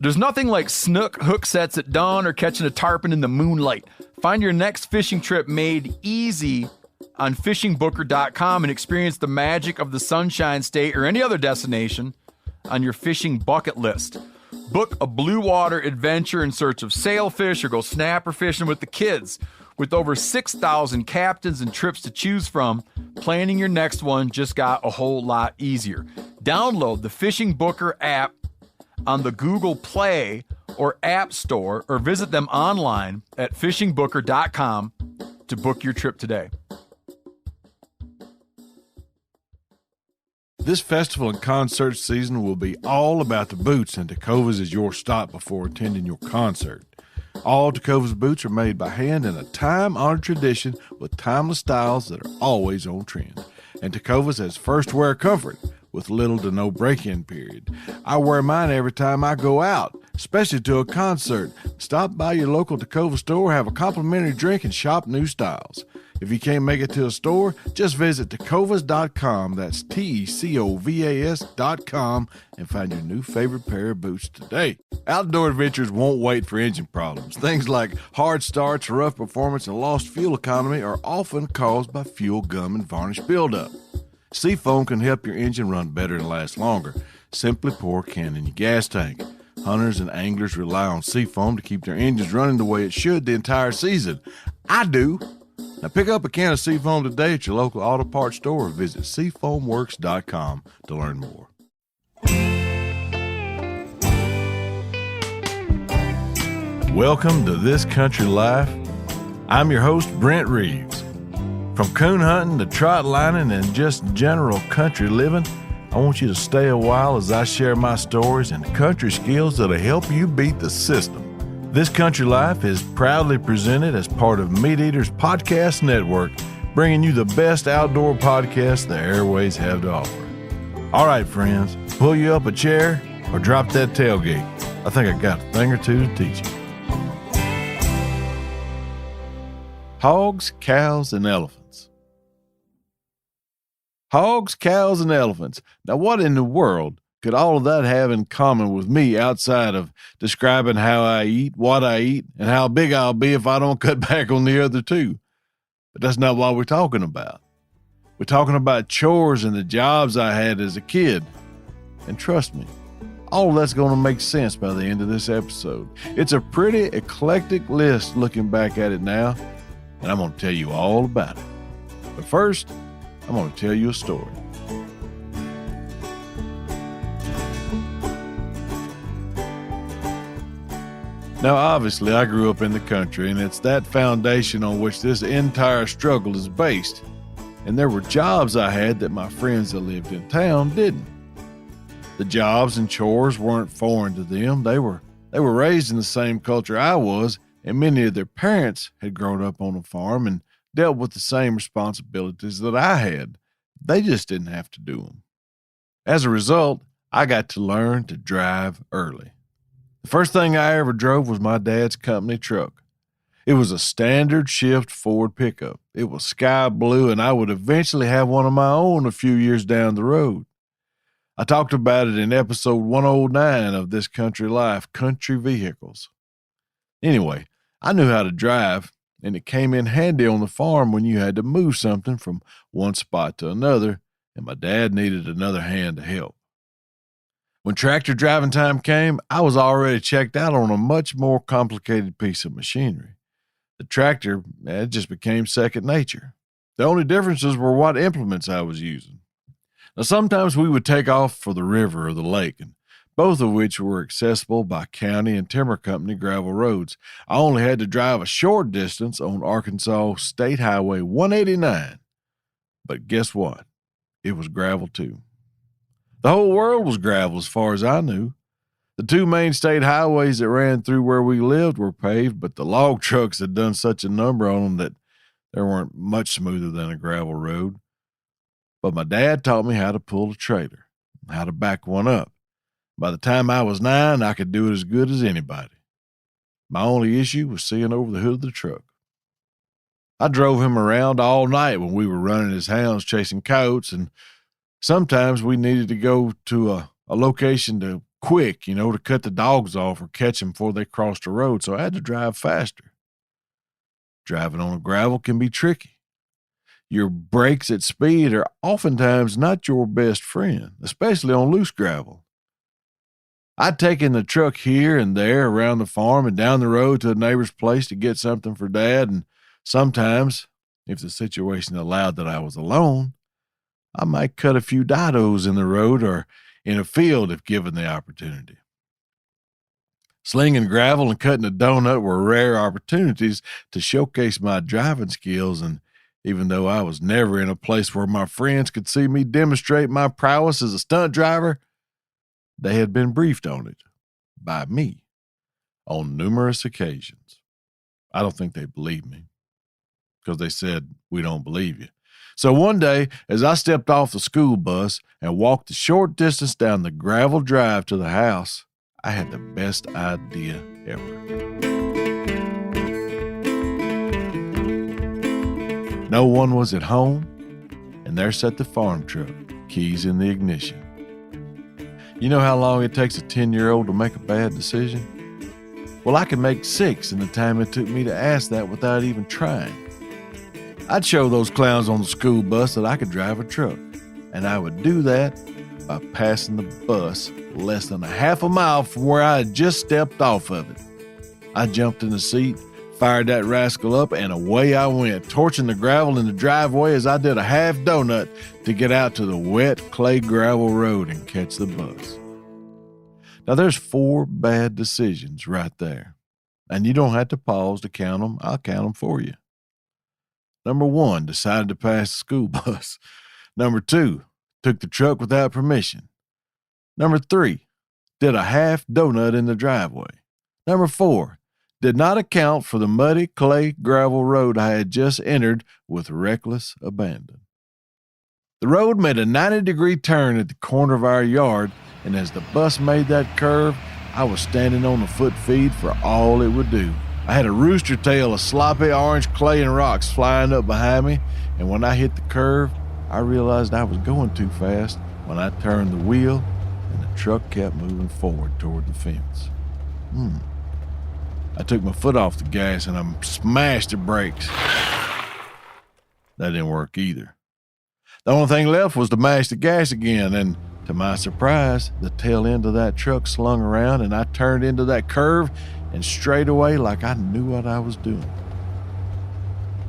There's nothing like snook hook sets at dawn or catching a tarpon in the moonlight. Find your next fishing trip made easy on fishingbooker.com and experience the magic of the Sunshine State or any other destination on your fishing bucket list. Book a blue water adventure in search of sailfish or go snapper fishing with the kids. With over 6,000 captains and trips to choose from, planning your next one just got a whole lot easier. Download the Fishing Booker app on the Google Play or App Store, or visit them online at fishingbooker.com to book your trip today. This festival and concert season will be all about the boots, and Tecovas is your stop before attending your concert. All Tecovas boots are made by hand in a time-honored tradition with timeless styles that are always on trend. And Tecovas has first wear comfort with little to no break-in period. I wear mine every time I go out, especially to a concert. Stop by your local Tecovas store, have a complimentary drink, and shop new styles. If you can't make it to a store, just visit tecovas.com, that's TECOVAS.com, and find your new favorite pair of boots today. Outdoor adventures won't wait for engine problems. Things like hard starts, rough performance, and lost fuel economy are often caused by fuel gum and varnish buildup. Seafoam can help your engine run better and last longer. Simply pour a can in your gas tank. Hunters and anglers rely on Seafoam to keep their engines running the way it should the entire season. I do. Now pick up a can of Seafoam today at your local auto parts store or visit seafoamworks.com to learn more. Welcome to This Country Life. I'm your host, Brent Reeves. From coon hunting to trot lining and just general country living, I want you to stay a while as I share my stories and country skills that'll help you beat the system. This Country Life is proudly presented as part of Meat Eaters Podcast Network, bringing you the best outdoor podcasts the airways have to offer. All right, friends, pull you up a chair or drop that tailgate. I think I got a thing or two to teach you. Hogs, cows, and elephants. Hogs, cows, and elephants. Now, what in the world could all of that have in common with me outside of describing how I eat, what I eat, and how big I'll be if I don't cut back on the other two? But that's not what we're talking about. We're talking about chores and the jobs I had as a kid. And trust me, all of that's going to make sense by the end of this episode. It's a pretty eclectic list looking back at it now, and I'm going to tell you all about it. But first, I'm going to tell you a story. Now, obviously, I grew up in the country, and it's that foundation on which this entire struggle is based. And there were jobs I had that my friends that lived in town didn't. The jobs and chores weren't foreign to them. They were raised in the same culture I was, and many of their parents had grown up on a farm and dealt with the same responsibilities that I had. They just didn't have to do them. As a result, I got to learn to drive early. The first thing I ever drove was my dad's company truck. It was a standard shift Ford pickup. It was sky blue, and I would eventually have one of my own a few years down the road. I talked about it in episode 109 of This Country Life, Country Vehicles. Anyway, I knew how to drive, and it came in handy on the farm when you had to move something from one spot to another, and my dad needed another hand to help. When tractor driving time came, I was already checked out on a much more complicated piece of machinery. The tractor, it just became second nature. The only differences were what implements I was using. Now, sometimes we would take off for the river or the lake, and both of which were accessible by county and timber company gravel roads. I only had to drive a short distance on Arkansas State Highway 189. But guess what? It was gravel too. The whole world was gravel as far as I knew. The two main state highways that ran through where we lived were paved, but the log trucks had done such a number on them that there weren't much smoother than a gravel road. But my dad taught me how to pull a trailer, how to back one up. By the time I was 9, I could do it as good as anybody. My only issue was seeing over the hood of the truck. I drove him around all night when we were running his hounds chasing coyotes, and sometimes we needed to go to a location to quick, to cut the dogs off or catch them before they crossed the road, so I had to drive faster. Driving on gravel can be tricky. Your brakes at speed are oftentimes not your best friend, especially on loose gravel. I'd taken the truck here and there around the farm and down the road to a neighbor's place to get something for Dad, and sometimes, if the situation allowed that I was alone, I might cut a few didos in the road or in a field if given the opportunity. Slinging gravel and cutting a donut were rare opportunities to showcase my driving skills, and even though I was never in a place where my friends could see me demonstrate my prowess as a stunt driver, they had been briefed on it by me on numerous occasions. I don't think they believed me because they said, "We don't believe you." So one day, as I stepped off the school bus and walked the short distance down the gravel drive to the house, I had the best idea ever. No one was at home, and there sat the farm truck, keys in the ignition. You know how long it takes a 10-year-old to make a bad decision? Well, I could make 6 in the time it took me to ask that without even trying. I'd show those clowns on the school bus that I could drive a truck, and I would do that by passing the bus less than a half a mile from where I had just stepped off of it. I jumped in the seat, fired that rascal up, and away I went, torching the gravel in the driveway as I did a half donut to get out to the wet clay gravel road and catch the bus. Now there's 4 bad decisions right there, and you don't have to pause to count them. I'll count them for you. Number 1, decided to pass the school bus. Number 2, took the truck without permission. Number 3, did a half donut in the driveway. Number 4, did not account for the muddy clay gravel road I had just entered with reckless abandon. The road made a 90-degree turn at the corner of our yard, and as the bus made that curve, I was standing on the foot feed for all it would do. I had a rooster tail of sloppy orange clay and rocks flying up behind me, and when I hit the curve, I realized I was going too fast when I turned the wheel, and the truck kept moving forward toward the fence. I took my foot off the gas and I smashed the brakes. That didn't work either. The only thing left was to mash the gas again, and to my surprise, the tail end of that truck slung around and I turned into that curve and straight away like I knew what I was doing.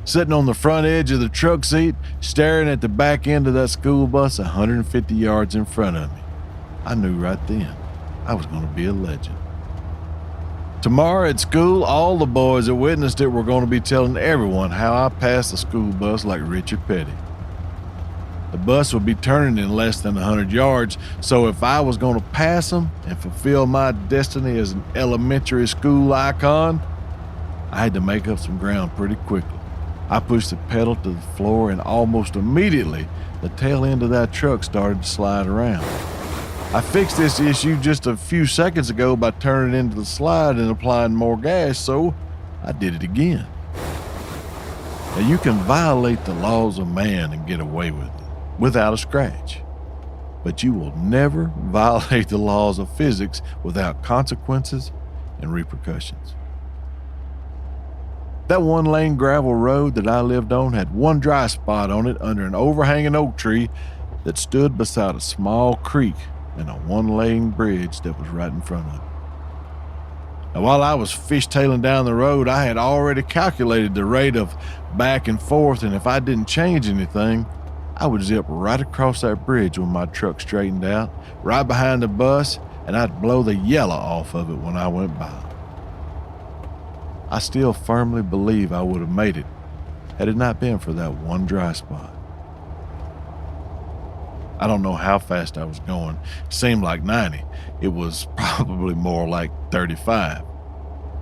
Sitting on the front edge of the truck seat, staring at the back end of that school bus 150 yards in front of me, I knew right then I was going to be a legend. Tomorrow at school, all the boys that witnessed it were going to be telling everyone how I passed the school bus like Richard Petty. The bus would be turning in less than 100 yards, so if I was going to pass them and fulfill my destiny as an elementary school icon, I had to make up some ground pretty quickly. I pushed the pedal to the floor, and almost immediately, the tail end of that truck started to slide around. I fixed this issue just a few seconds ago by turning into the slide and applying more gas, so I did it again. Now, you can violate the laws of man and get away with it without a scratch, but you will never violate the laws of physics without consequences and repercussions. That 1-lane gravel road that I lived on had one dry spot on it under an overhanging oak tree that stood beside a small creek and a 1-lane bridge that was right in front of it. Now, while I was fishtailing down the road, I had already calculated the rate of back and forth, and if I didn't change anything, I would zip right across that bridge when my truck straightened out, right behind the bus, and I'd blow the yellow off of it when I went by. I still firmly believe I would have made it had it not been for that one dry spot. I don't know how fast I was going. It seemed like 90. It was probably more like 35.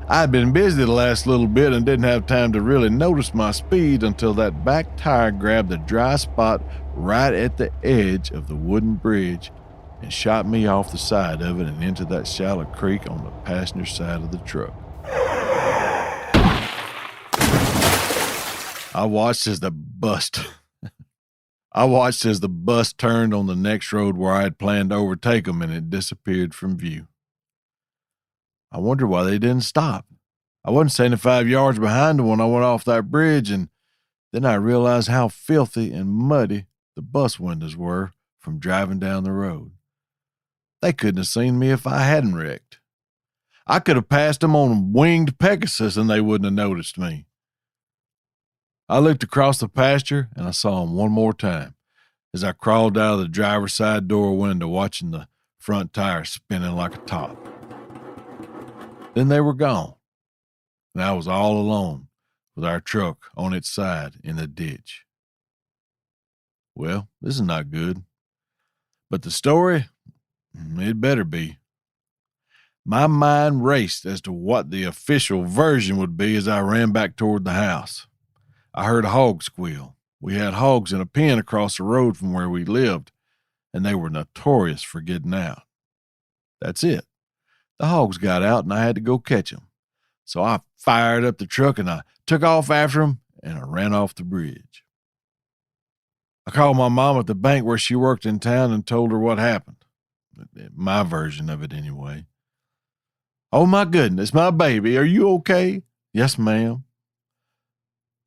I had been busy the last little bit and didn't have time to really notice my speed until that back tire grabbed the dry spot right at the edge of the wooden bridge and shot me off the side of it and into that shallow creek on the passenger side of the truck. I watched as the bus I watched as the bus turned on the next road where I had planned to overtake them, and it disappeared from view. I wondered why they didn't stop. I wasn't 75 yards behind them when I went off that bridge, and then I realized how filthy and muddy the bus windows were from driving down the road. They couldn't have seen me if I hadn't wrecked. I could have passed them on a winged Pegasus and they wouldn't have noticed me. I looked across the pasture and I saw them one more time as I crawled out of the driver's side door window watching the front tire spinning like a top. Then they were gone, and I was all alone with our truck on its side in the ditch. Well, this is not good. But the story, it better be. My mind raced as to what the official version would be as I ran back toward the house. I heard a hog squeal. We had hogs in a pen across the road from where we lived, and they were notorious for getting out. That's it. The hogs got out, and I had to go catch them. So I fired up the truck, and I took off after them, and I ran off the bridge. I called my mom at the bank where she worked in town and told her what happened. My version of it, anyway. "Oh, my goodness, my baby, are you okay?" "Yes, ma'am."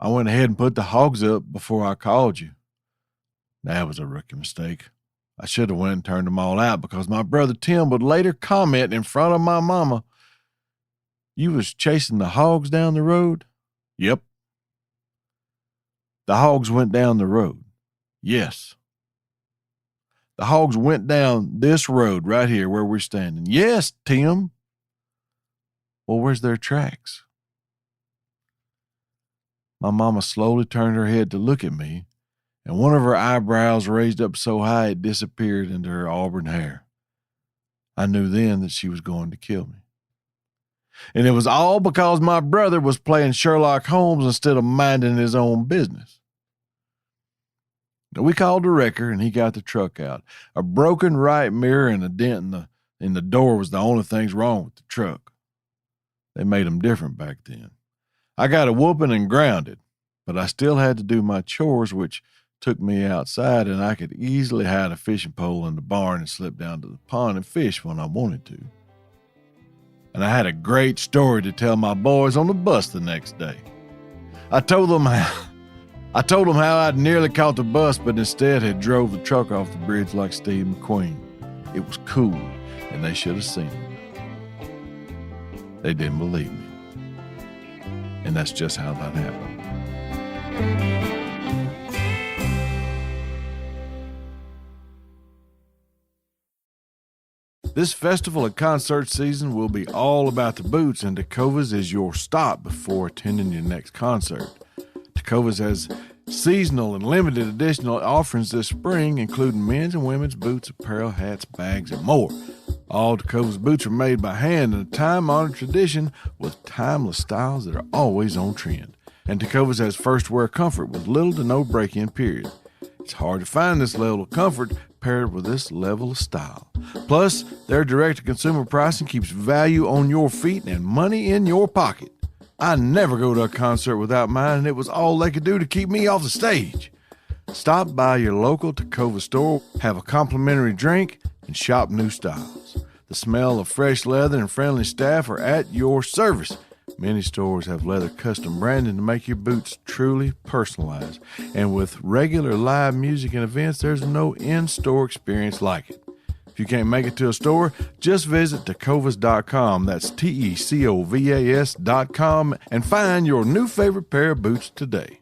"I went ahead and put the hogs up before I called you." That was a rookie mistake. I should have went and turned them all out because my brother Tim would later comment in front of my mama, "You was chasing the hogs down the road?" "Yep." "The hogs went down the road?" "Yes." "The hogs went down this road right here where we're standing?" "Yes, Tim." "Well, where's their tracks?" My mama slowly turned her head to look at me, and one of her eyebrows raised up so high it disappeared into her auburn hair. I knew then that she was going to kill me. And it was all because my brother was playing Sherlock Holmes instead of minding his own business. Now, we called the wrecker, and he got the truck out. A broken right mirror and a dent in the door was the only things wrong with the truck. They made them different back then. I got a whooping and grounded, but I still had to do my chores, which took me outside, and I could easily hide a fishing pole in the barn and slip down to the pond and fish when I wanted to. And I had a great story to tell my boys on the bus the next day. I told them how I'd nearly caught the bus, but instead had drove the truck off the bridge like Steve McQueen. It was cool, and they should have seen it. They didn't believe me. And that's just how that happened. This festival and concert season will be all about the boots, and Tecovas is your stop before attending your next concert. Tecovas has seasonal and limited edition offerings this spring, including men's and women's boots, apparel, hats, bags, and more. All Tecovas boots are made by hand in a time-honored tradition with timeless styles that are always on trend. And Tecovas has first wear comfort with little to no break-in period. It's hard to find this level of comfort paired with this level of style. Plus, their direct-to-consumer pricing keeps value on your feet and money in your pocket. I never go to a concert without mine, and it was all they could do to keep me off the stage. Stop by your local Tecova store, have a complimentary drink, and shop new styles. The smell of fresh leather and friendly staff are at your service. Many stores have leather custom branding to make your boots truly personalized. And with regular live music and events, there's no in-store experience like it. If you can't make it to a store, just visit tecovas.com. That's TECOVAS.com and find your new favorite pair of boots today.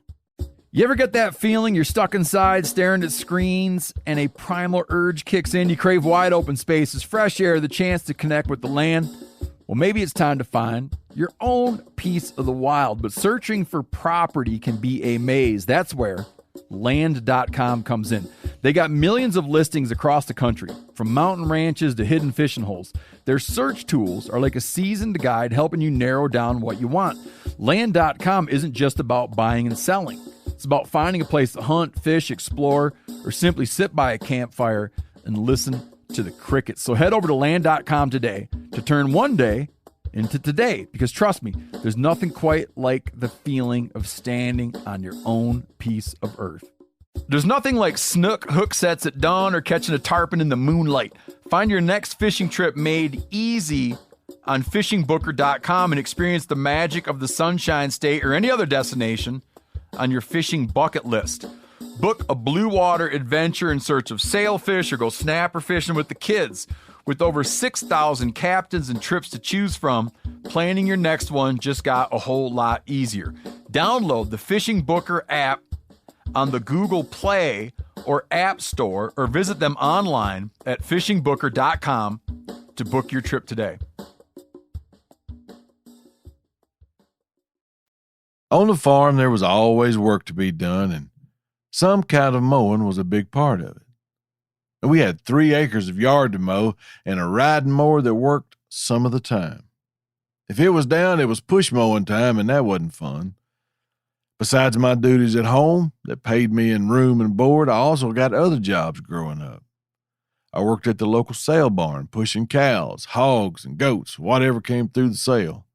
You ever get that feeling you're stuck inside staring at screens and a primal urge kicks in? You crave wide open spaces, fresh air, the chance to connect with the land. Well, maybe it's time to find your own piece of the wild, but searching for property can be a maze. That's where land.com comes in. They got millions of listings across the country, from mountain ranches to hidden fishing holes. Their search tools are like a seasoned guide helping you narrow down what you want. Land.com isn't just about buying and selling. It's about finding a place to hunt, fish, explore, or simply sit by a campfire and listen to the crickets. So head over to land.com today to turn one day into today, because trust me, there's nothing quite like the feeling of standing on your own piece of earth. There's nothing like snook hook sets at dawn or catching a tarpon in the moonlight. Find your next fishing trip made easy on fishingbooker.com and experience the magic of the Sunshine State or any other destination on your fishing bucket list. Book a blue water adventure in search of sailfish or go snapper fishing with the kids. With over 6,000 captains and trips to choose from, planning your next one just got a whole lot easier. Download the Fishing Booker app on the Google Play or App Store or visit them online at fishingbooker.com to book your trip today. On the farm, there was always work to be done, and some kind of mowing was a big part of it. And we had 3 acres of yard to mow and a riding mower that worked some of the time. If it was down, it was push mowing time, and that wasn't fun. Besides my duties at home that paid me in room and board, I also got other jobs growing up. I worked at the local sale barn, pushing cows, hogs, and goats, whatever came through the sale.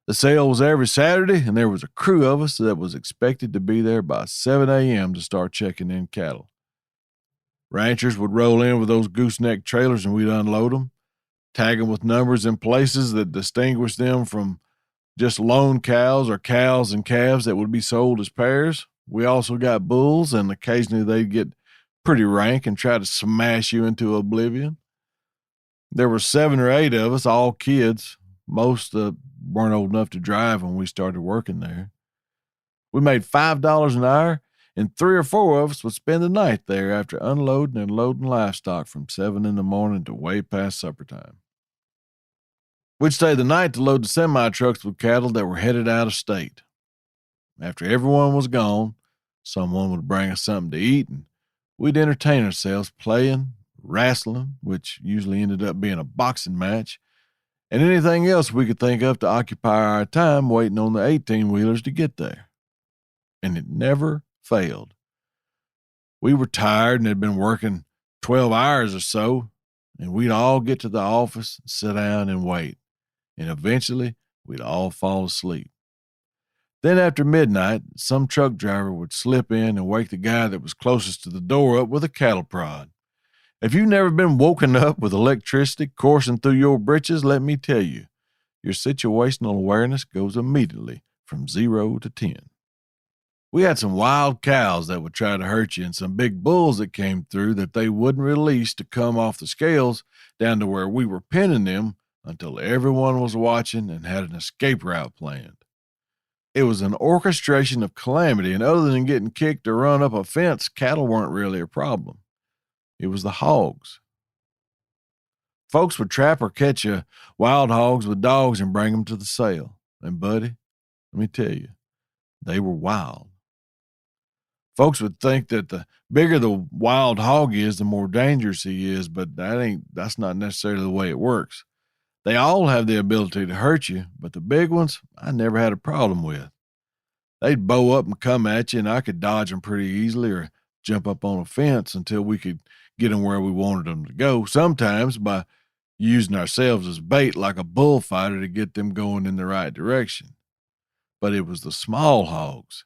The sale was every Saturday, and there was a crew of us that was expected to be there by 7 a.m. to start checking in cattle. Ranchers would roll in with those gooseneck trailers, and we'd unload them, tag them with numbers and places that distinguish them from just lone cows or cows and calves that would be sold as pairs. We also got bulls, and occasionally they'd get pretty rank and try to smash you into oblivion. There were 7 or 8 of us, all kids. Most weren't old enough to drive when we started working there. We made $5 an hour, and 3 or 4 of us would spend the night there after unloading and loading livestock from 7 in the morning to way past supper time. We'd stay the night to load the semi-trucks with cattle that were headed out of state. After everyone was gone, someone would bring us something to eat, and we'd entertain ourselves playing, wrestling, which usually ended up being a boxing match, and anything else we could think of to occupy our time waiting on the 18-wheelers to get there. And it never failed. We were tired and had been working 12 hours or so, and we'd all get to the office and sit down and wait. And eventually, we'd all fall asleep. Then after midnight, some truck driver would slip in and wake the guy that was closest to the door up with a cattle prod. If you've never been woken up with electricity coursing through your britches, let me tell you, your situational awareness goes immediately from 0 to 10. We had some wild cows that would try to hurt you and some big bulls that came through that they wouldn't release to come off the scales down to where we were pinning them until everyone was watching and had an escape route planned. It was an orchestration of calamity, and other than getting kicked or run up a fence, cattle weren't really a problem. It was the hogs. Folks would trap or catch wild hogs with dogs and bring them to the sale. And buddy, let me tell you, they were wild. Folks would think that the bigger the wild hog is, the more dangerous he is, but that's not necessarily the way it works. They all have the ability to hurt you, but the big ones, I never had a problem with. They'd bow up and come at you, and I could dodge them pretty easily or jump up on a fence until we could get them where we wanted them to go, sometimes by using ourselves as bait like a bullfighter to get them going in the right direction. But it was the small hogs,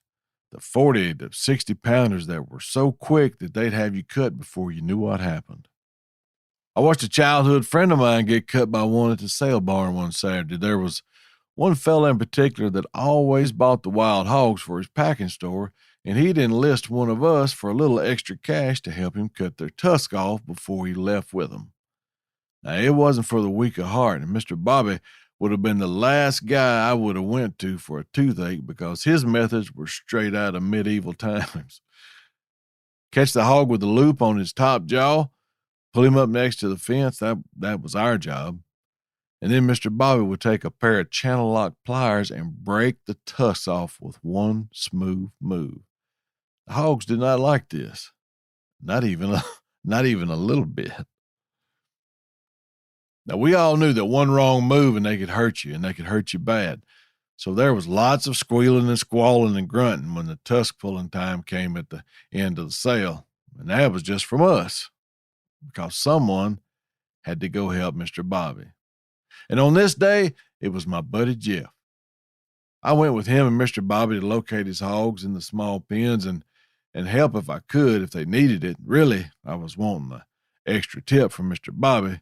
the 40 to 60 pounders that were so quick that they'd have you cut before you knew what happened. I watched a childhood friend of mine get cut by one at the sale barn one Saturday. There was one fella in particular that always bought the wild hogs for his packing store, and he'd enlist one of us for a little extra cash to help him cut their tusks off before he left with them. Now, it wasn't for the weak of heart, and Mr. Bobby would have been the last guy I would have went to for a toothache because his methods were straight out of medieval times. Catch the hog with the loop on his top jaw, pull him up next to the fence, that was our job. And then Mr. Bobby would take a pair of channel lock pliers and break the tusks off with one smooth move. The hogs did not like this. Not even a little bit. Now, we all knew that one wrong move and they could hurt you, and they could hurt you bad. So there was lots of squealing and squalling and grunting when the tusk pulling time came at the end of the sale. And that was just from us, because someone had to go help Mr. Bobby. And on this day, it was my buddy Jeff. I went with him and Mr. Bobby to locate his hogs in the small pens, and and help if I could if they needed it. Really, I was wanting the extra tip from Mr. Bobby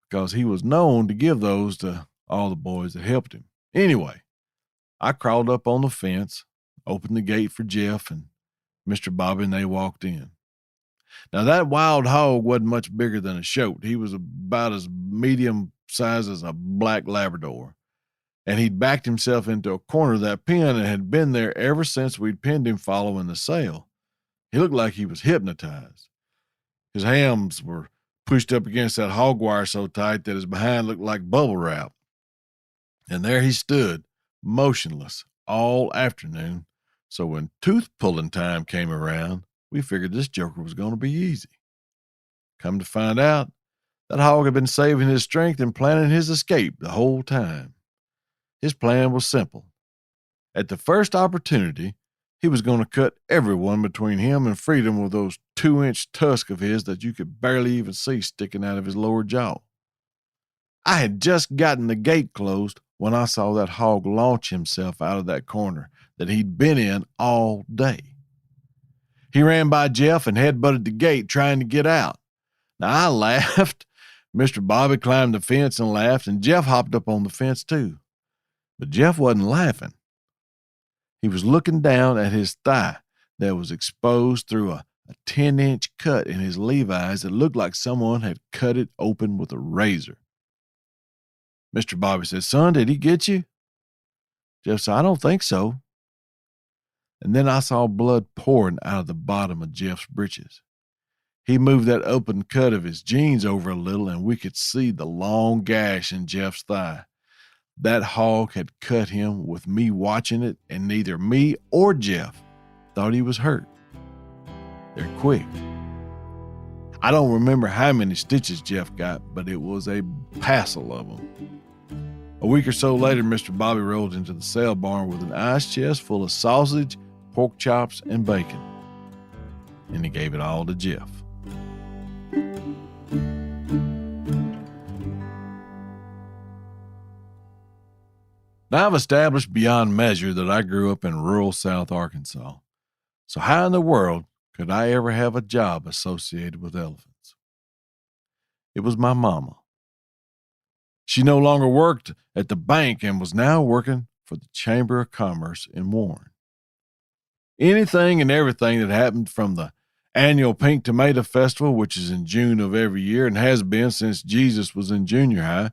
because he was known to give those to all the boys that helped him. Anyway, I crawled up on the fence, opened the gate for Jeff and Mr. Bobby, and they walked in. Now, that wild hog wasn't much bigger than a shoat. He was about as medium size as a black Labrador, and he'd backed himself into a corner of that pen and had been there ever since we'd pinned him following the sale. He looked like he was hypnotized. His hams were pushed up against that hog wire so tight that his behind looked like bubble wrap. And there he stood, motionless, all afternoon. So when tooth pulling time came around, we figured this joker was going to be easy. Come to find out, that hog had been saving his strength and planning his escape the whole time. His plan was simple. At the first opportunity, he was going to cut everyone between him and freedom with those 2-inch tusks of his that you could barely even see sticking out of his lower jaw. I had just gotten the gate closed when I saw that hog launch himself out of that corner that he'd been in all day. He ran by Jeff and headbutted the gate trying to get out. Now, I laughed. Mr. Bobby climbed the fence and laughed, and Jeff hopped up on the fence too. But Jeff wasn't laughing. He was looking down at his thigh that was exposed through a 10-inch cut in his Levi's that looked like someone had cut it open with a razor. Mr. Bobby said, "Son, did he get you?" Jeff said, "I don't think so." And then I saw blood pouring out of the bottom of Jeff's breeches. He moved that open cut of his jeans over a little, and we could see the long gash in Jeff's thigh. That hog had cut him with me watching it, and neither me or Jeff thought he was hurt. They're quick. I don't remember how many stitches Jeff got, but it was a passel of them. A week or so later, Mr. Bobby rolled into the sale barn with an ice chest full of sausage, pork chops, and bacon. And he gave it all to Jeff. Now, I've established beyond measure that I grew up in rural South Arkansas. So how in the world could I ever have a job associated with elephants? It was my mama. She no longer worked at the bank and was now working for the Chamber of Commerce in Warren. Anything and everything that happened from the annual Pink Tomato Festival, which is in June of every year and has been since Jesus was in junior high,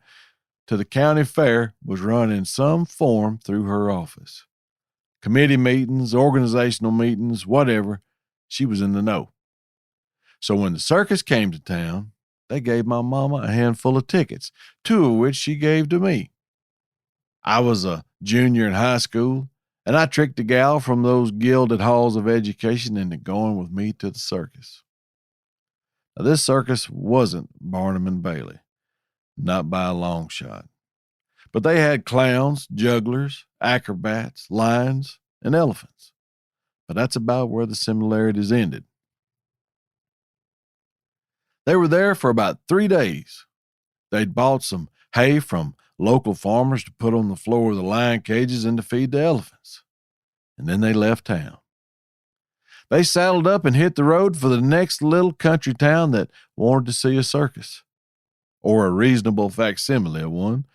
to the county fair was run in some form through her office. Committee meetings, organizational meetings, whatever, she was in the know. So when the circus came to town, they gave my mama a handful of tickets, 2 of which she gave to me. I was a junior in high school, and I tricked a gal from those gilded halls of education into going with me to the circus. Now, this circus wasn't Barnum and Bailey, not by a long shot. But they had clowns, jugglers, acrobats, lions, and elephants. But that's about where the similarities ended. They were there for about 3 days. They'd bought some hay from local farmers to put on the floor of the lion cages and to feed the elephants. And then they left town. They saddled up and hit the road for the next little country town that wanted to see a circus, or a reasonable facsimile of one.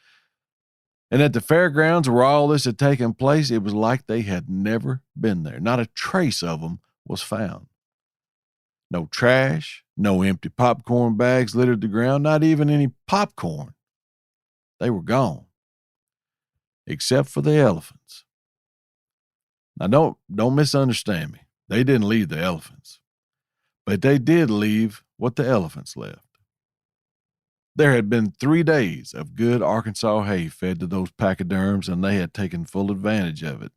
And at the fairgrounds where all this had taken place, it was like they had never been there. Not a trace of them was found. No trash, no empty popcorn bags littered the ground, not even any popcorn. They were gone, except for the elephants. Now, don't misunderstand me. They didn't leave the elephants, but they did leave what the elephants left. There had been 3 days of good Arkansas hay fed to those pachyderms, and they had taken full advantage of it,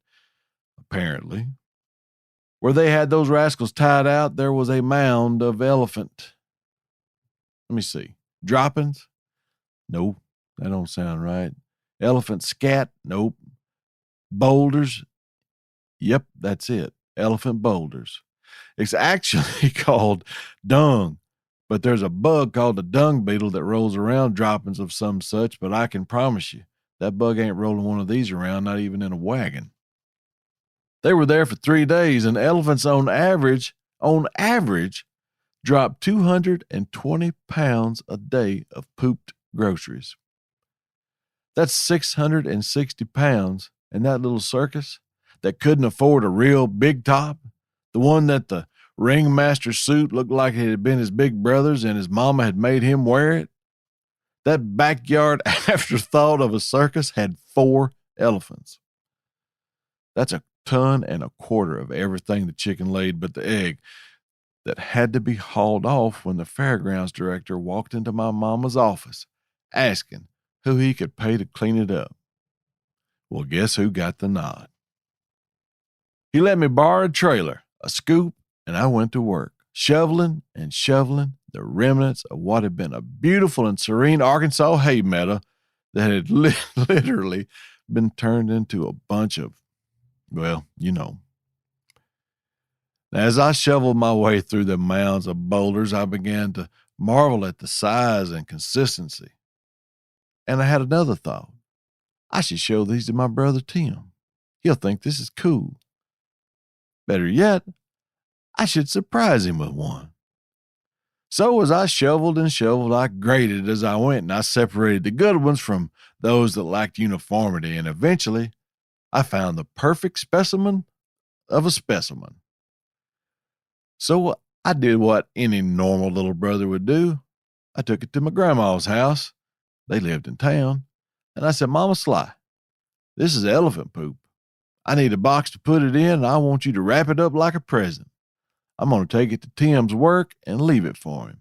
apparently. Where they had those rascals tied out, there was a mound of elephant. Let me see. Droppings? Nope, that don't sound right. Elephant scat? Nope. Boulders? Yep, that's it. Elephant boulders. It's actually called dung, but there's a bug called the dung beetle that rolls around droppings of some such, but I can promise you, that bug ain't rolling one of these around, not even in a wagon. They were there for 3 days, and elephants on average, drop 220 pounds a day of pooped groceries. That's 660 pounds, and that little circus that couldn't afford a real big top, the one that the ringmaster suit looked like it had been his big brother's and his mama had made him wear it, that backyard afterthought of a circus had 4 elephants. That's 1.25 tons of everything the chicken laid but the egg that had to be hauled off when the fairgrounds director walked into my mama's office asking who he could pay to clean it up. Well, guess who got the nod? He let me borrow a trailer, a scoop, and I went to work, shoveling the remnants of what had been a beautiful and serene Arkansas hay meadow that had literally been turned into a bunch of, well, you know. As I shoveled my way through the mounds of boulders, I began to marvel at the size and consistency. And I had another thought. I should show these to my brother Tim. He'll think this is cool. Better yet, I should surprise him with one. So as I shoveled, I graded as I went, and I separated the good ones from those that lacked uniformity, and eventually I found the perfect specimen of a specimen. So I did what any normal little brother would do. I took it to my grandma's house. They lived in town. And I said, Mama Sly, this is elephant poop. I need a box to put it in, and I want you to wrap it up like a present. I'm going to take it to Tim's work and leave it for him.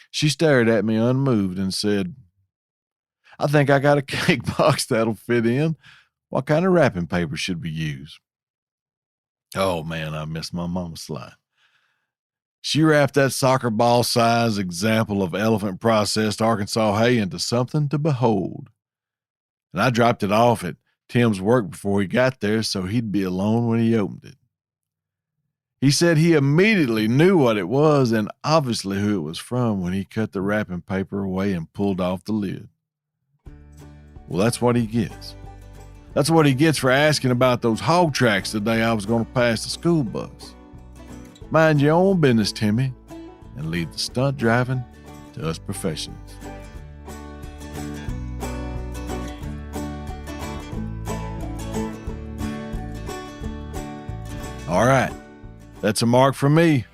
She stared at me unmoved and said, I think I got a cake box that'll fit in. What kind of wrapping paper should we use? Oh, man, I miss my Mama Sly. She wrapped that soccer ball size example of elephant processed Arkansas hay into something to behold. And I dropped it off at Tim's work before he got there so he'd be alone when he opened it. He said he immediately knew what it was and obviously who it was from when he cut the wrapping paper away and pulled off the lid. Well, that's what he gets. That's what he gets for asking about those hog tracks the day I was going to pass the school bus. Mind your own business, Timmy, and leave the stunt driving to us professionals. All right, that's a mark from me.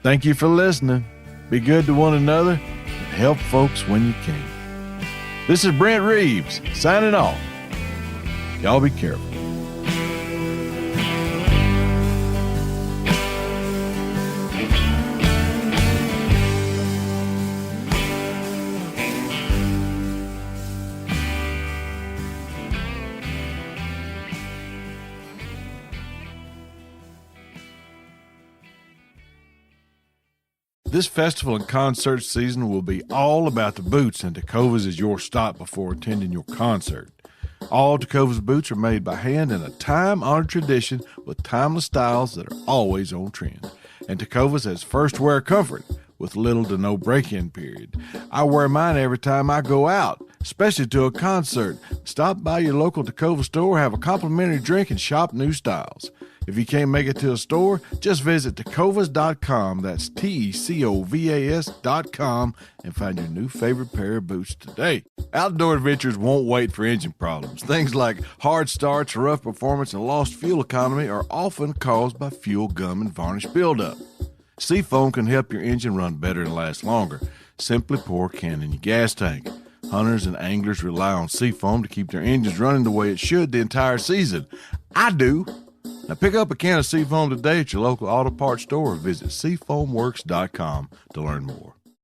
Thank you for listening. Be good to one another and help folks when you can. This is Brent Reeves signing off. Y'all be careful. This festival and concert season will be all about the boots, and Tecovas is your stop before attending your concert. All Tecovas boots are made by hand in a time-honored tradition with timeless styles that are always on trend. And Tecovas has first wear comfort with little to no break-in period. I wear mine every time I go out, especially to a concert. Stop by your local Tecovas store, have a complimentary drink, and shop new styles. If you can't make it to a store, just visit tecovas.com, that's TECOVAS.com, and find your new favorite pair of boots today. Outdoor adventures won't wait for engine problems. Things like hard starts, rough performance, and lost fuel economy are often caused by fuel gum and varnish buildup. Seafoam can help your engine run better and last longer. Simply pour a can in your gas tank. Hunters and anglers rely on Seafoam to keep their engines running the way it should the entire season. I do. Now pick up a can of Seafoam today at your local auto parts store or visit seafoamworks.com to learn more.